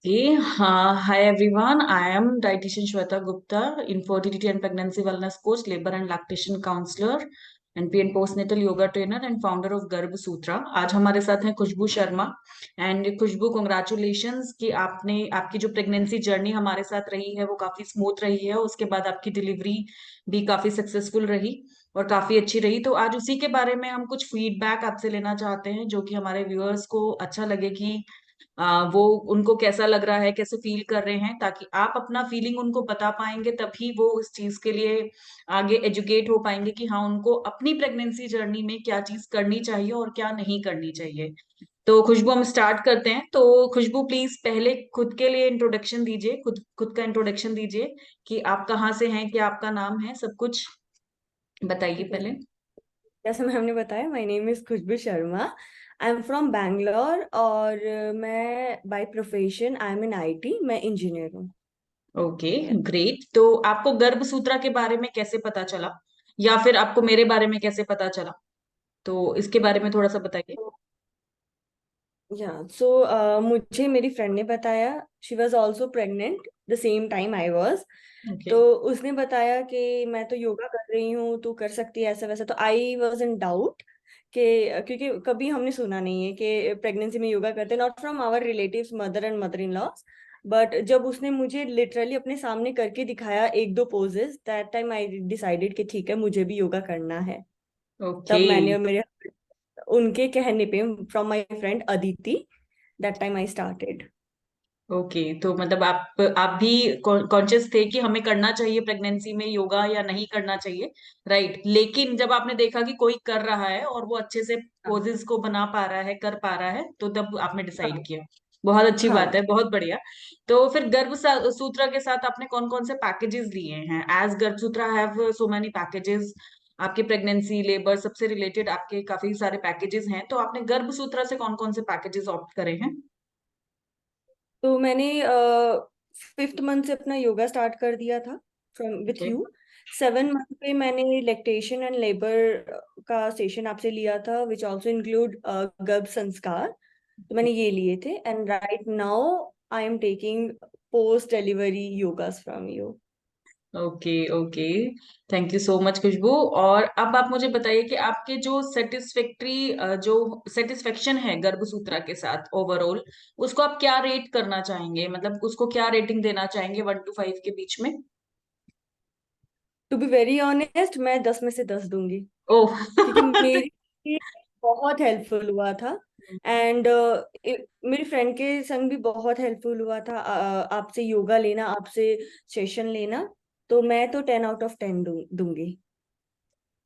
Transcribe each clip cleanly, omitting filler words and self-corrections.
Hi everyone. I am dietitian Shweta Gupta, infertility and pregnancy wellness coach, labor and lactation counselor, and pre and postnatal yoga trainer and founder of गर्भ सूत्रा। आज हमारे साथ हैं खुशबू Sharma. And Khushboo, congratulations कि आपकी जो pregnancy journey हमारे साथ रही है वो काफी स्मूथ रही है। उसके बाद आपकी डिलीवरी भी काफी सक्सेसफुल रही और काफी अच्छी रही। तो आज उसी के बारे में हम कुछ फीडबैक आपसे लेना चाहते हैं, जो कि हमारे व्यूअर्स को अच्छा लगे कि वो उनको कैसा लग रहा है, कैसे फील कर रहे हैं, ताकि आप अपना फीलिंग उनको बता पाएंगे, तभी वो इस चीज के लिए आगे एजुकेट हो पाएंगे कि हाँ, उनको अपनी प्रेगनेंसी जर्नी में क्या चीज करनी चाहिए और क्या नहीं करनी चाहिए। तो खुशबू, हम स्टार्ट करते हैं। तो खुशबू, प्लीज पहले खुद के लिए इंट्रोडक्शन दीजिए, खुद खुद का इंट्रोडक्शन दीजिए कि आप कहाँ से हैं, क्या आपका नाम है, सब कुछ बताइए पहले। जैसे मैम ने बताया, my name is Khushboo Sharma. I am from Bangalore और मैं by profession I am in IT, मैं इंजीनियर हूँ। Okay, great. तो आपको गर्भ सूत्रा के बारे में कैसे पता चला, या फिर आपको मेरे बारे में कैसे पता चला? तो इसके बारे में थोड़ा सा बताइए। या सो मुझे मेरी फ्रेंड ने बताया। She was also pregnant the same time I was. Okay. तो उसने बताया कि मैं तो योगा कर रही हूँ, तू कर सकती है ऐसा वैसा। तो आई वाज इन डाउट कि क्योंकि कभी हमने सुना नहीं है कि प्रेगनेंसी में योगा करते, not from our relatives, mother and mother in law. But जब उसने मुझे लिटरली अपने सामने करके दिखाया एक दो poses, that time I decided कि ठीक है, मुझे भी योगा करना है। ओके। तब मैंने और मेरे उनके कहने पे, from my friend Aditi, that time I started. Okay, तो मतलब आप भी कॉन्शियस थे कि हमें करना चाहिए प्रेगनेंसी में योगा या नहीं करना चाहिए, राइट? लेकिन जब आपने देखा कि कोई कर रहा है और वो अच्छे से हाँ पोजेस को बना पा रहा है, कर पा रहा है, तो तब आपने डिसाइड हाँ किया। बहुत अच्छी बात हाँ। है, बहुत बढ़िया। तो फिर सूत्रा के साथ आपने कौन कौन से पैकेजेस लिए हैं? एज गर्भ सूत्रा हैव सो मेनी पैकेजेस। आपकी प्रेगनेंसी, लेबर सबसे रिलेटेड आपके काफी सारे पैकेजेस हैं, तो आपने गर्भ सूत्रा से कौन कौन से पैकेजेस ऑप्ट करे हैं? तो मैंने 5th मंथ से अपना योगा स्टार्ट कर दिया था from with okay. You. 7 month पे मैंने लैक्टेशन एंड लेबर का सेशन आपसे लिया था, विच ऑल्सो इंक्लूड गर्भ संस्कार। तो मैंने ये लिए थे, and right now I am taking post delivery yogas from you. Okay, okay. Thank you so much Khushboo. और अब आप मुझे बताइए कि आपके जो जो सेटिस्फेक्शन है गर्भसूत्रा के साथ ओवरऑल, उसको आप क्या रेट करना चाहेंगे? मतलब उसको क्या रेटिंग देना चाहेंगे 1 to 5 के बीच में? टू बी वेरी ऑनेस्ट, मैं 10 में से 10 दूंगी, ओह। क्योंकि मेरे लिए बहुत हेल्पफुल हुआ था। एंड मेरी फ्रेंड के संग भी बहुत हेल्पफुल हुआ था, आपसे योगा लेना, आपसे सेशन लेना। तो मैं तो 10 आउट ऑफ 10 दूंगी।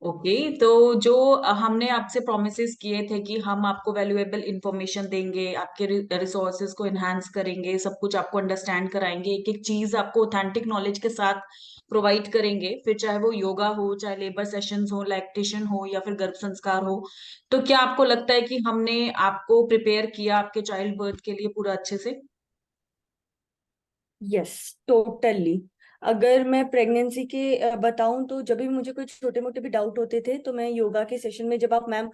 ओके। तो जो हमने आपसे प्रोमिस किए थे कि हम आपको वैल्यूएबल इंफॉर्मेशन देंगे, आपके रिसोर्सेज को एनहांस करेंगे, सब कुछ आपको अंडरस्टैंड कराएंगे, एक एक चीज आपको ऑथेंटिक नॉलेज के साथ प्रोवाइड करेंगे, फिर चाहे वो योगा हो, चाहे लेबर सेशंस हो, लैक्टेशन हो, या फिर गर्भ संस्कार हो। तो क्या आपको लगता है कि हमने आपको प्रिपेयर किया आपके चाइल्ड बर्थ के लिए पूरा अच्छे से? Yes, totally. अगर मैं प्रेगनेंसी के बताऊं, तो जब भी मुझे कोई छोटे मोटे भी डाउट होते थे, तो मैं योगा के सेशन में, जब आप मैम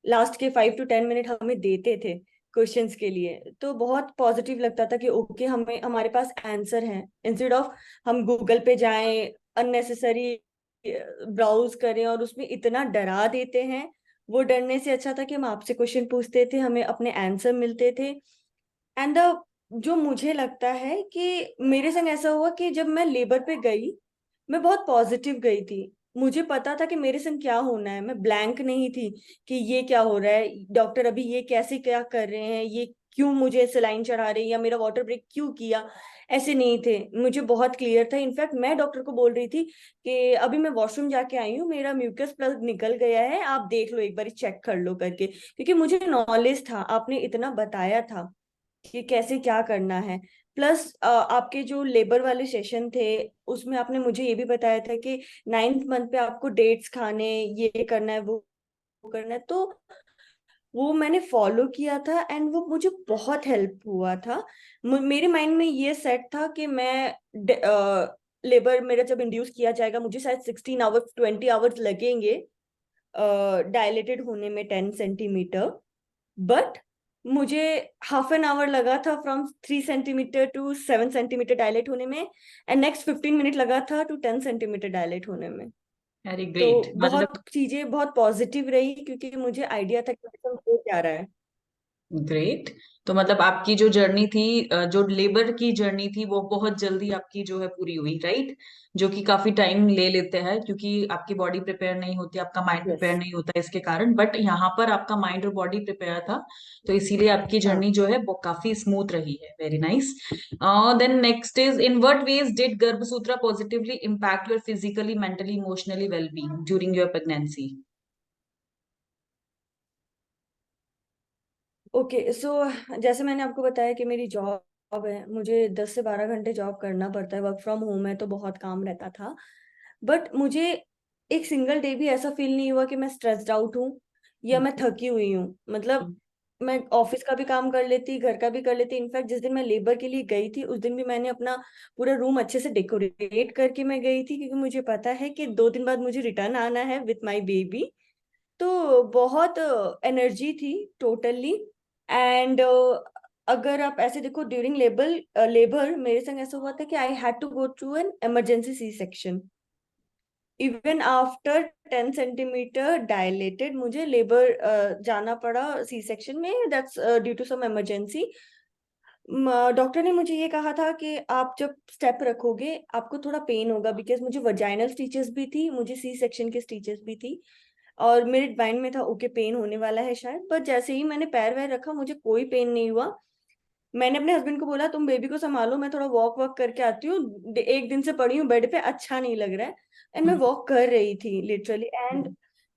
लास्ट के 5 to 10 मिनट हमें देते थे क्वेश्चंस के लिए, तो बहुत पॉजिटिव लगता था कि ओके, हमें हमारे पास आंसर है, इंस्टेड ऑफ हम गूगल पे जाएं, अननेसेसरी ब्राउज करें और उसमें इतना डरा देते हैं। वो डरने से अच्छा था कि हम आपसे क्वेश्चन पूछते थे, हमें अपने आंसर मिलते थे। एंड द जो मुझे लगता है कि मेरे संग ऐसा हुआ कि जब मैं लेबर पे गई, मैं बहुत पॉजिटिव गई थी। मुझे पता था कि मेरे संग क्या होना है, मैं ब्लैंक नहीं थी कि ये क्या हो रहा है, डॉक्टर अभी ये कैसे क्या कर रहे हैं, ये क्यों मुझे सलाइन चढ़ा रहे हैं, या मेरा वाटर ब्रेक क्यों किया। ऐसे नहीं थे, मुझे बहुत क्लियर था। इनफैक्ट मैं डॉक्टर को बोल रही थी कि अभी मैं वॉशरूम जाके आई हूँ, मेरा म्यूकस प्लग निकल गया है, आप देख लो, एक बार चेक कर लो करके, क्योंकि मुझे नॉलेज था, आपने इतना बताया था कि कैसे क्या करना है। प्लस आपके जो लेबर वाले सेशन थे, उसमें आपने मुझे ये भी बताया था कि 9th मंथ पे आपको डेट्स खाने, ये करना है, वो करना है। तो वो मैंने फॉलो किया था, एंड वो मुझे बहुत हेल्प हुआ था। मेरे माइंड में ये सेट था कि मैं लेबर मेरा जब इंड्यूस किया जाएगा, मुझे शायद 16 आवर्स 20 आवर्स लगेंगे डायलेटेड होने में 10 सेंटीमीटर। बट मुझे हाफ एन आवर लगा था from 3 centimetre to 7 centimetre dilate होने में, एंड नेक्स्ट 15 मिनट लगा था टू 10 सेंटीमीटर डायलेट होने में। वेरी तो ग्रेट। बहुत मतलब चीजें बहुत पॉजिटिव रही, क्योंकि मुझे आइडिया था कि हो क्या रहा है। ग्रेट। तो मतलब आपकी जो जर्नी थी, जो लेबर की जर्नी थी, वो बहुत जल्दी आपकी जो है पूरी हुई, राइट? जो कि काफी टाइम ले लेते हैं, क्योंकि आपकी बॉडी प्रिपेयर नहीं होती, आपका माइंड यस। प्रिपेयर नहीं होता इसके कारण। बट यहाँ पर आपका माइंड और बॉडी प्रिपेयर था, तो इसीलिए आपकी हाँ। जर्नी जो है वो काफी स्मूथ रही है। Very nice. Then next is, in what ways did Garbhasutra positively impact your physically, mentally, emotionally wellbeing during your pregnancy? Okay, so जैसे मैंने आपको बताया कि मेरी जॉब है, मुझे 10 से 12 घंटे जॉब करना पड़ता है, वर्क फ्रॉम होम है तो बहुत काम रहता था। बट मुझे एक सिंगल डे भी ऐसा फील नहीं हुआ कि मैं स्ट्रेस्ड आउट हूँ या मैं थकी हुई हूँ। मतलब मैं ऑफिस का भी काम कर लेती, घर का भी कर लेती। इनफैक्ट जिस दिन मैं लेबर के लिए गई थी, उस दिन भी मैंने अपना पूरा रूम अच्छे से डेकोरेट करके मैं गई थी, क्योंकि मुझे पता है कि 2 दिन बाद मुझे रिटर्न आना है विथ माई बेबी। तो बहुत एनर्जी थी टोटली। एंड अगर आप ऐसे देखो, ड्यूरिंग लेबर लेबर मेरे संग ऐसा हुआ था कि I had to go to an emergency C section. Even after 10 centimetre dilated मुझे लेबर जाना पड़ा सी सेक्शन में, that's due to some emergency. Doctor ने मुझे ये कहा था कि आप जब स्टेप रखोगे आपको थोड़ा पेन होगा, बिकॉज मुझे वजाइनल स्टिचेस भी थी, मुझे सी सेक्शन के स्टिचेस भी थी। और मेरे माइंड में था ओके पेन होने वाला है शायद, पर जैसे ही मैंने पैर वैर रखा मुझे कोई पेन नहीं हुआ। मैंने अपने हस्बैंड को बोला तुम बेबी को संभालो, मैं थोड़ा वॉक वॉक करके आती हूँ, एक दिन से पड़ी हूँ बेड पे, अच्छा नहीं लग रहा है। एंड मैं वॉक कर रही थी लिटरली। एंड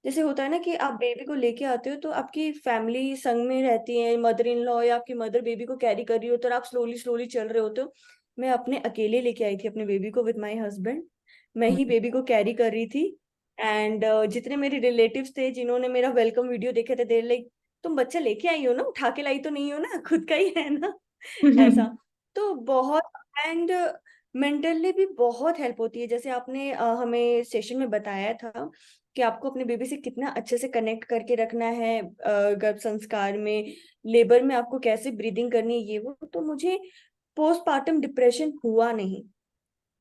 जैसे होता है ना कि आप बेबी को लेके आते हो तो आपकी फैमिली संग में रहती है, मदर इन लॉ या आपकी मदर बेबी को कैरी कर रही हो, तो आप स्लोली स्लोली चल रहे होते हो। मैं अपने अकेले लेके आई थी अपने बेबी को विद माई हस्बैंड। मैं ही बेबी को कैरी कर रही थी। एंड जितने मेरे रिलेटिव्स थे जिन्होंने मेरा वेलकम वीडियो देखे थे, देर लाइक तुम बच्चा लेके आई हो ना, उठा के लाई तो नहीं हो ना, खुद का ही है ना। ऐसा। तो बहुत। एंड मेंटली भी बहुत हेल्प होती है, जैसे आपने हमें सेशन में बताया था कि आपको अपने बेबी से कितना अच्छे से कनेक्ट करके रखना है, गर्भ संस्कार में, लेबर में आपको कैसे ब्रीदिंग करनी है, ये वो। तो मुझे पोस्टपार्टम डिप्रेशन हुआ नहीं।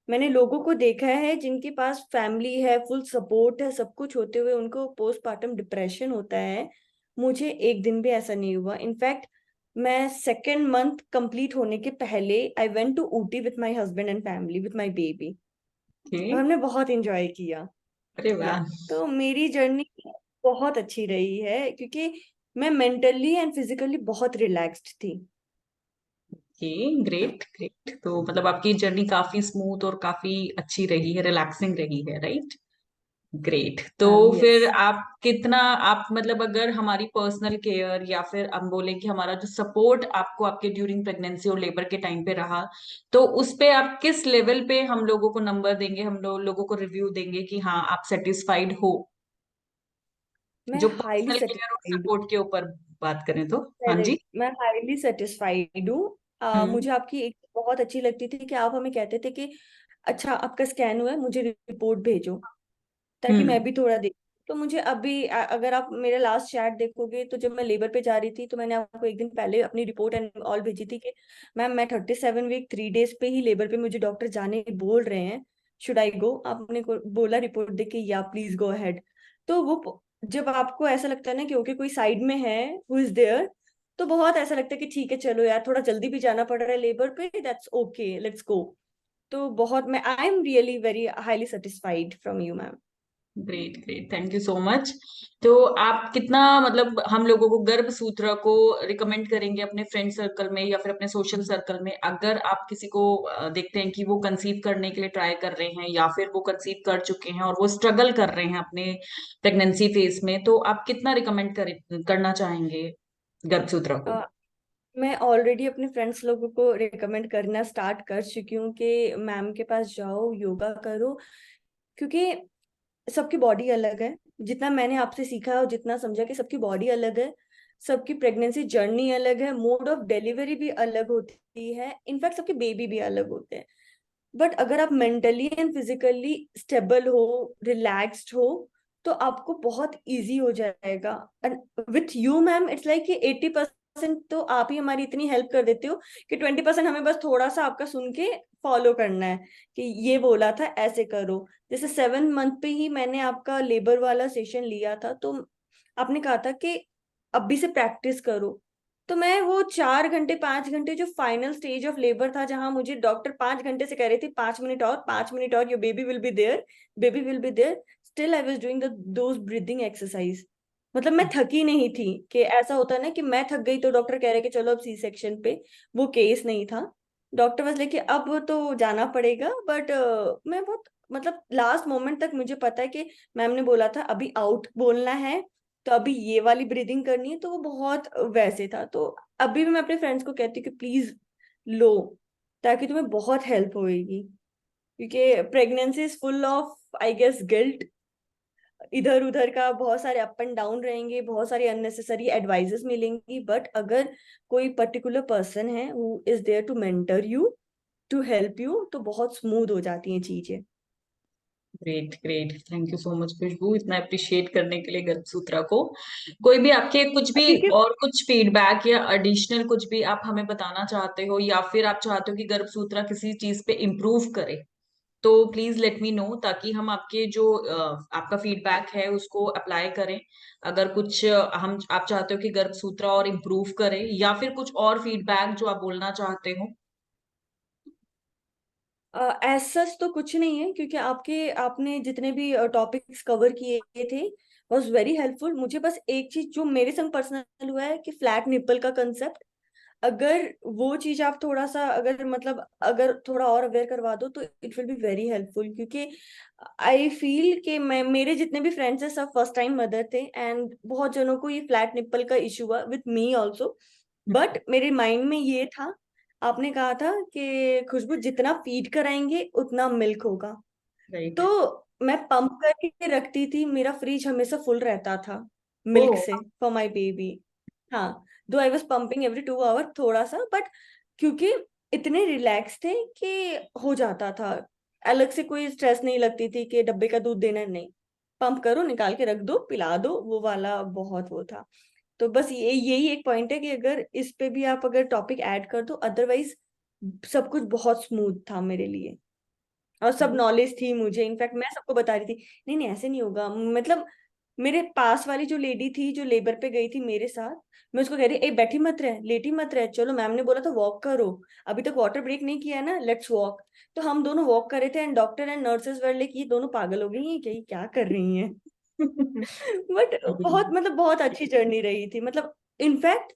मैंने लोगों को देखा है जिनके पास फैमिली है, फुल सपोर्ट है, सब कुछ होते हुए उनको पोस्टपार्टम डिप्रेशन होता है। मुझे एक दिन भी ऐसा नहीं हुआ। इनफैक्ट मैं सेकेंड मंथ कंप्लीट होने के पहले I went to Ooty with my husband and family with my baby. Okay. और हमने बहुत एंजॉय किया। अरे या वाह। तो मेरी जर्नी बहुत अच्छी रही है, क्योंकि मैं मेंटली एंड फिजिकली बहुत रिलैक्स्ड थी। Okay, great great. तो मतलब आपकी जर्नी काफी स्मूथ और काफी अच्छी रही है, रिलैक्सिंग रही है, राइट? ग्रेट। तो यस। फिर आप कितना, आप मतलब अगर हमारी पर्सनल केयर या फिर हम बोले कि हमारा जो सपोर्ट आपको आपके ड्यूरिंग प्रेगनेंसी और लेबर के टाइम पे रहा, तो उस पे आप किस लेवल पे हम लोगों को नंबर देंगे, हम लोगों को रिव्यू देंगे कि हाँ आप सेटिस्फाइड हो? मैं जो हाईली पर्सनल केयर और सेटिस्फाइड। सपोर्ट के ऊपर बात करें तो। हाँ जी। करेक्ट, मैं हाईली सेटिस्फाइड हूँ। हम्म। मुझे आपकी एक बहुत अच्छी लगती थी कि आप हमें कहते थे कि अच्छा आपका स्कैन हुआ है, मुझे रिपोर्ट भेजो, ताकि मैं हम्म। भी थोड़ा देख। तो मुझे अभी अगर आप मेरा लास्ट चैट देखोगे तो जब मैं लेबर पे जा रही थी तो मैंने आपको एक दिन पहले अपनी रिपोर्ट एंड ऑल भेजी थी कि मैम मैं 37 वीक 3 डेज पे ही लेबर पे, मुझे डॉक्टर जाने बोल रहे हैं, शुड आई गो? आपने को बोला रिपोर्ट देख के या प्लीज गो अहेड। तो वो जब आपको ऐसा लगता है ना कि ओके कोई साइड में है हु इज देयर, तो बहुत ऐसा लगता है कि ठीक है चलो यार, थोड़ा जल्दी भी जाना पड़ रहा है लेबर पे, दैट्स ओके, लेट्स गो। तो बहुत, मैं I am really very highly satisfied from you ma'am. Great great, thank you so much. तो आप कितना, मतलब हम लोगों को गर्भ सूत्र को रिकमेंड करेंगे अपने फ्रेंड सर्कल में या फिर अपने सोशल सर्कल में, अगर आप किसी को देखते हैं कि वो कंसीव करने के लिए ट्राई कर रहे हैं या फिर वो कंसीव कर चुके हैं और वो स्ट्रगल कर रहे हैं अपने प्रेगनेंसी फेज में, तो आप कितना रिकमेंड करना चाहेंगे गर्भ सूत्र को? मैं ऑलरेडी अपने फ्रेंड्स लोगों को रिकमेंड करना स्टार्ट कर चुकी हूँ कि मैम के पास जाओ, योगा करो, क्योंकि सबकी बॉडी अलग है। जितना मैंने आपसे सीखा है और जितना समझा कि सबकी बॉडी अलग है, सबकी प्रेगनेंसी जर्नी अलग है, मोड ऑफ डिलीवरी भी अलग होती है, इनफैक्ट सबके बेबी भी अलग होते हैं। बट अगर आप मेंटली एंड फिजिकली स्टेबल हो, रिलैक्स्ड हो, तो आपको बहुत इजी हो जाएगा। And with you ma'am it's like कि 80% तो आप ही हमारी इतनी हेल्प कर देते हो कि 20% हमें बस थोड़ा सा आपका सुन के फॉलो करना है कि ये बोला था ऐसे करो। जैसे 7 मंथ पे ही मैंने आपका लेबर वाला सेशन लिया था, तो आपने कहा था कि अभी से प्रैक्टिस करो। तो मैं वो 4 घंटे 5 घंटे जो फाइनल स्टेज ऑफ लेबर था, जहां मुझे डॉक्टर 5 घंटे से कह रहे थे 5 मिनट और 5 मिनट और, your baby will be there, baby will be there, still I was doing those breathing exercise. मतलब मैं थकी नहीं थी। कि ऐसा होता है ना कि मैं थक गई तो डॉक्टर कह रहे कि चलो अब सी सेक्शन पे, वो केस नहीं था। डॉक्टर बस लेके अब तो जाना पड़ेगा, बट मैं बहुत मतलब लास्ट मोमेंट तक मुझे पता है कि मैम ने बोला था अभी आउट बोलना है, तो अभी ये वाली ब्रीदिंग करनी है, तो वो बहुत वैसे था। तो अभी भी मैं अपने फ्रेंड्स को कहती हूँ कि प्लीज लो, ताकि तुम्हें बहुत हेल्प होएगी। क्योंकि pregnancy is full of I guess guilt, इधर उधर का बहुत सारे अप एंड डाउन रहेंगे, बहुत सारी अननेसेसरी एडवाइजेस मिलेंगी, बट अगर कोई पर्टिकुलर पर्सन है who is there to mentor you, to help you, तो बहुत स्मूथ हो जाती हैं चीजें। Great great, thank you so much Khushboo, इतना अप्रिशिएट करने के लिए गर्भसूत्रा को। कोई भी आपके कुछ भी क्योंकि और कुछ फीडबैक या एडिशनल कुछ भी आप हमें बताना चाहते हो, या फिर आप चाहते हो कि गर्भसूत्रा किसी चीज पे इम्प्रूव करे, तो प्लीज लेट मी नो, ताकि हम आपके जो आपका फीडबैक है उसको अप्लाई करें। अगर कुछ हम आप चाहते हो कि गर्भसूत्रा और इम्प्रूव करे, या फिर कुछ और फीडबैक जो आप बोलना चाहते हो। एज सच तो कुछ नहीं है, क्योंकि आपने जितने भी टॉपिक्स कवर किए थे वॉज वेरी हेल्पफुल। मुझे बस एक चीज जो मेरे संग पर्सनल हुआ है कि फ्लैट निपल का कंसेप्ट, अगर वो चीज आप थोड़ा सा अगर मतलब अगर थोड़ा और अवेयर करवा दो तो it will be very helpful. क्योंकि आई फील कि मैं मेरे जितने भी फ्रेंड्स हैं सब फर्स्ट टाइम मदर थे, एंड बहुत जनों को ये फ्लैट निप्पल का इशू हुआ, विथ मी ऑल्सो। बट मेरे माइंड में ये था, आपने कहा था कि खुशबू जितना फीड कराएंगे उतना मिल्क होगा। राइट। तो मैं पंप करके रखती थी, मेरा फ्रिज हमेशा फुल रहता था ओ। मिल्क से फॉर माई बेबी। हाँ, though I was pumping every 2 hour थोड़ा सा, बट क्योंकि इतने रिलैक्स थे कि हो जाता था। अलग से कोई स्ट्रेस नहीं लगती थी कि डब्बे का दूध देना है, नहीं, पंप करो निकाल के रख दो पिला दो, वो वाला बहुत वो था। तो बस ये यही एक पॉइंट है कि अगर इस पे भी आप अगर टॉपिक ऐड कर दो, अदरवाइज सब कुछ बहुत स्मूथ था मेरे लिए, और सब नॉलेज थी मुझे। इनफैक्ट मैं सबको बता रही थी नहीं नहीं ऐसे नहीं होगा। मतलब मेरे पास वाली जो लेडी थी जो लेबर पे गई थी मेरे साथ, मैं उसको कह रही ए बैठी मत रहे लेटी मत रहे, चलो मैम ने बोला था वॉक करो, अभी तक वाटर ब्रेक नहीं किया है ना, लेट्स वॉक। तो हम दोनों वॉक कर रहे थे, and doctor and nurses were like ये दोनों पागल हो गई हैं क्या, ये क्या कर रही हैं। बट बहुत मतलब बहुत अच्छी जर्नी रही थी। मतलब इनफैक्ट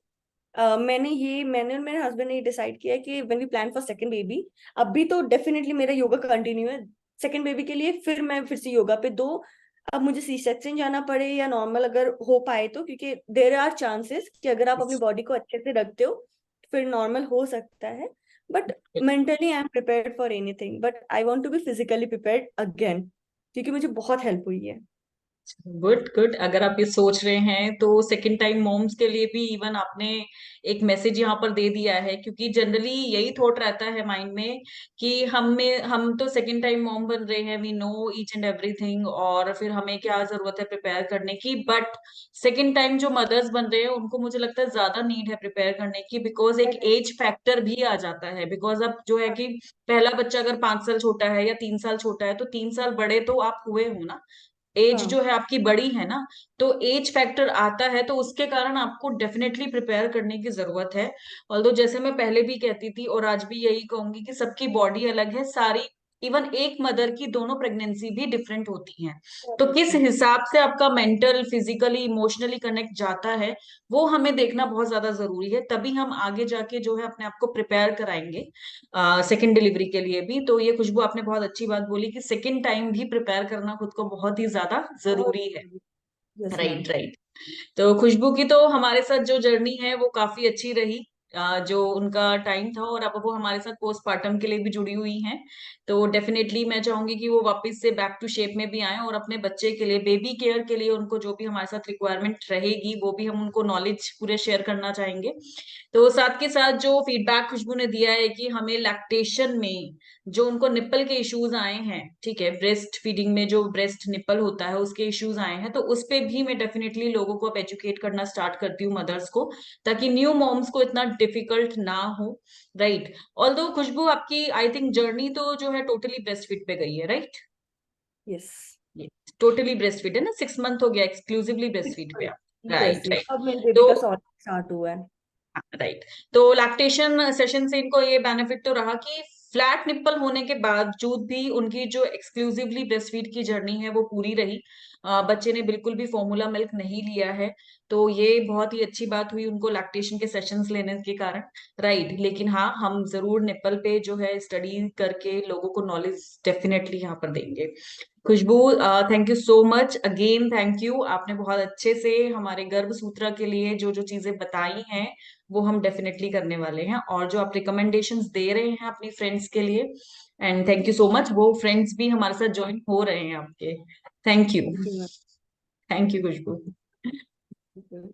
मैंने और मेरे हस्बैंड ने डिसाइड किया है कि when we plan for second baby, अभी तो डेफिनेटली मेरा योगा कंटिन्यू है, सेकंड बेबी के लिए फिर मैं फिर से योगा पे दो। अब मुझे सी सेक्शन जाना पड़े या नॉर्मल अगर हो पाए तो, क्योंकि देर आर चांसेस कि अगर आप अपनी बॉडी को अच्छे से रखते हो फिर नॉर्मल हो सकता है। But mentally I am prepared for anything, but I want to be physically prepared again, क्योंकि मुझे बहुत हेल्प हुई है। गुड गुड, अगर आप ये सोच रहे हैं तो सेकंड टाइम मॉम्स के लिए भी इवन आपने एक मैसेज यहाँ पर दे दिया है, क्योंकि जनरली यही थॉट रहता है माइंड में कि हम तो सेकंड टाइम मॉम बन रहे हैं, we know each and everything, और फिर हमें क्या जरूरत है प्रिपेयर करने की। बट सेकंड टाइम जो मदर्स बन रहे हैं उनको मुझे लगता है ज्यादा नीड है प्रिपेयर करने की, बिकॉज एक एज फैक्टर भी आ जाता है। बिकॉज अब जो है कि पहला बच्चा अगर 5 साल छोटा है या 3 साल छोटा है, तो 3 साल बड़े तो आप हुए हो ना, एज हाँ जो है आपकी बड़ी है ना, तो एज फैक्टर आता है, तो उसके कारण आपको डेफिनेटली प्रिपेयर करने की जरूरत है। ऑल्दो जैसे मैं पहले भी कहती थी और आज भी यही कहूंगी कि सबकी बॉडी अलग है सारी, इवन एक मदर की दोनों प्रेगनेंसी भी डिफरेंट होती हैं। तो किस हिसाब से आपका मेंटल फिजिकली इमोशनली कनेक्ट जाता है, वो हमें देखना बहुत ज्यादा जरूरी है, तभी हम आगे जाके जो है अपने आप को प्रिपेयर कराएंगे सेकेंड डिलीवरी के लिए भी। तो ये खुशबू आपने बहुत अच्छी बात बोली कि सेकेंड टाइम भी प्रिपेयर करना खुद को बहुत ही ज्यादा बहुत। जरूरी है। Yes ma'am. Right right. तो खुशबू की तो हमारे साथ जो जर्नी है वो काफी अच्छी रही, जो उनका टाइम था, और अब वो हमारे साथ पोस्टमार्टम के लिए भी जुड़ी हुई हैं। तो डेफिनेटली मैं चाहूंगी कि वो वापस से बैक टू शेप में भी आए, और अपने बच्चे के लिए बेबी केयर के लिए उनको जो भी हमारे साथ रिक्वायरमेंट रहेगी वो भी हम उनको नॉलेज पूरे शेयर करना चाहेंगे। तो साथ के साथ जो फीडबैक खुशबू ने दिया है कि हमें लैक्टेशन में जो उनको निप्पल के इश्यूज आए हैं, ठीक है, ब्रेस्ट फीडिंग में जो ब्रेस्ट निप्पल होता है उसके इश्यूज आए हैं, तो उस पे भी मैं डेफिनेटली लोगों को अब एजुकेट करना स्टार्ट करती हूँ, मदर्स को, ताकि न्यू मॉम्स को इतना डिफिकल्ट ना हो। राइट। ऑल्दो खुशबू आपकी आई थिंक जर्नी तो जो है टोटली ब्रेस्ट फीड पे गई है, right? Yes. Totally breast feed है ना, 6 मंथ हो गया एक्सक्लूसिवली ब्रेस्ट फीड पे आप। Yes right, yes, right. अब मेरे बेबी तो का सॉरी स्टार्ट हुआ है। राइट। तो लैक्टेशन सेशन से इनको ये बेनिफिट तो रहा कि फ्लैट निप्पल होने के बावजूद भी उनकी जो एक्सक्लूसिवली ब्रेस्ट फीड की जर्नी है वो पूरी रही। बच्चे ने बिल्कुल भी फॉर्मूला मिल्क नहीं लिया है। तो ये बहुत ही अच्छी बात हुई उनको लैक्टेशन के सेशंस लेने के कारण। राइट। लेकिन हाँ, हम जरूर निप्पल पे जो है स्टडी करके लोगों को नॉलेज डेफिनेटली यहाँ पर देंगे। Khushboo, thank you so much again, thank you. आपने बहुत अच्छे से हमारे गर्भ सूत्रा के लिए जो जो चीजें बताई हैं वो हम डेफिनेटली करने वाले हैं, और जो आप रिकमेंडेशंस दे रहे हैं अपनी फ्रेंड्स के लिए, and thank you so much, वो फ्रेंड्स भी हमारे साथ ज्वाइन हो रहे हैं आपके। Thank you. जी थैंक यू खुशबू। मैम।